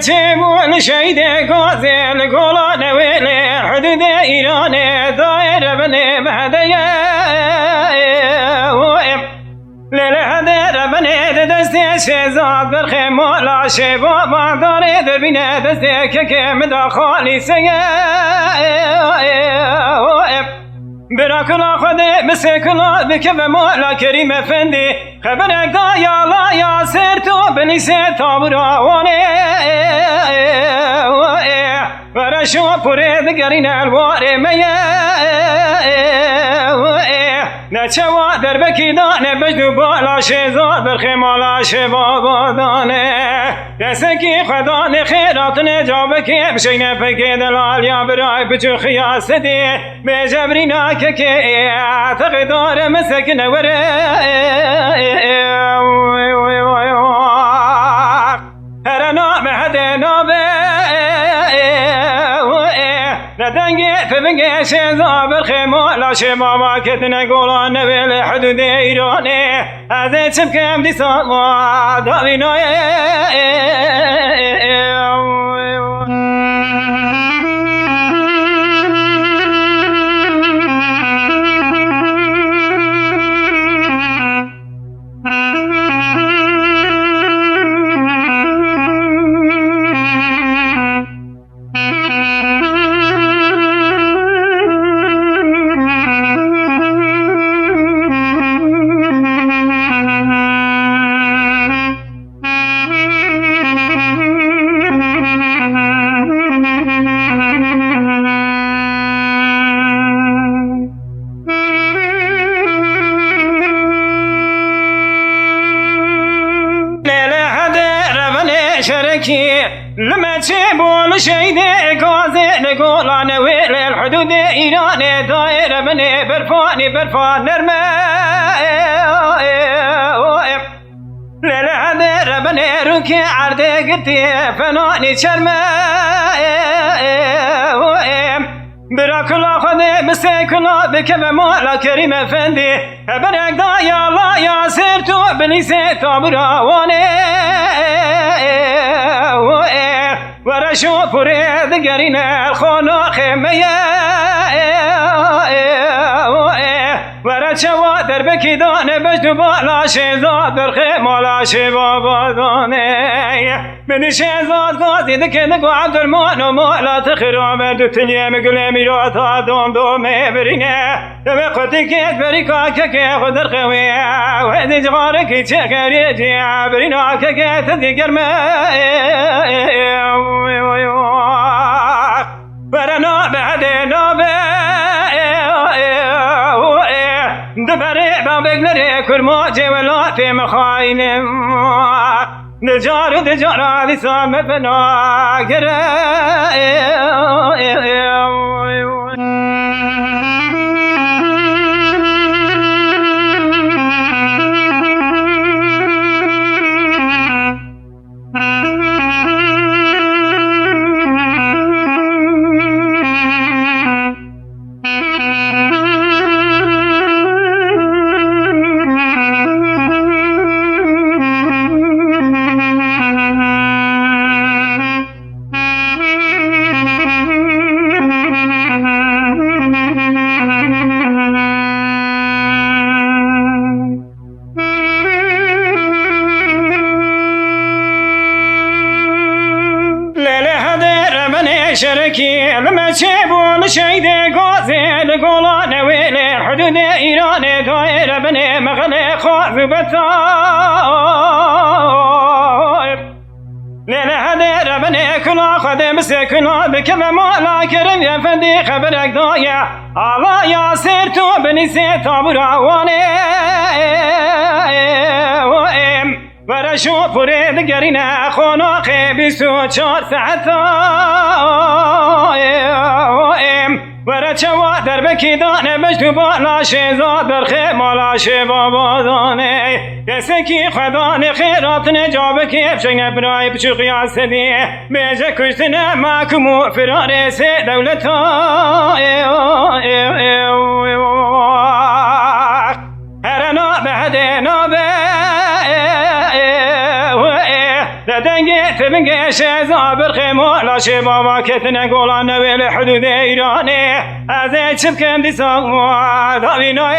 لمتبون شهيد غازل قولان ويلي حدود إيران داير بني بهدايا للهدر بني دستي شيزاد بالخيم ولا شباب داري دربينا دستي كيكي خالي سيا براكنا خدي مسكنا بكف مولا كريم افندي خبرك دا يا لا يا سرتو بني ستابرا واني ورشو بريد قرينا الواري ميا نچوا دربکی دانه بجدو بالا شیزاد برخیمالا شبابا دانه دستکی خدا نخیرات نجابه که بشین فکی دلال یا برای بچو خیاس دی به جبرینا که تقدار مسکن وره هر نام هده نابه ندنگی فبنگی شیزا برخیمالا شبابا کتنه گولان نویل حدود ایرانه از چمکم دی سالما داوینای شركي لما تشيبون شيدي قازي لقولان ويل الحدود إيراني داير بني برفان نرمي للعذر بني ركي عردي قلتي فناني شرمي براكلا خذي بسيكلا بكب مولا كريم افندي برك دا يا الله يا سرتو بني ستابرا واني ورشو فريد قرينا الخونو خيمية ورشوا دربكي داني بجدو بالا شيزاد برخيم ولا شبابا داني من شيزاد قاضي دكو عبد المؤمن مولا تخيرو مردو تليم قليمي روتا دومي برينا بقوتي كيت بريكا كاكي خدر خويا وهدي جغاركي تشكري جيا برينا كاكي تدي قرمي برنا بعدنا دبري بابقلري كرماجي ولا في مخاين نجار دجار لسام بناقر شركي لما تشيبون شيدي قازي لقولان ويل حدود إيران داير بني مغلي خاف بطايب ليلة هدير بني كلا خدي مسكنا بكم مولا كرم يا فندي خبرك ضايع الله يا سيرتو بني ستابرا واني ورشو فريد قرينا خونو خيبسو 4 ساعات ورچوا دربکی دانه بجدو بالا شیزاد برخی مالا شبابا دانه دستکی خدا نخیرات نجابه که بشنگ برای بچو قیاس دی بیجه کشتنه محکوم فرار سی دولتا هر نابه ده نابه لدنگی تبنگی شهزاد برخیمالا شبابا کتنه گولان نویل حدود ایرانه از چپ کم دی ساقواد آبینای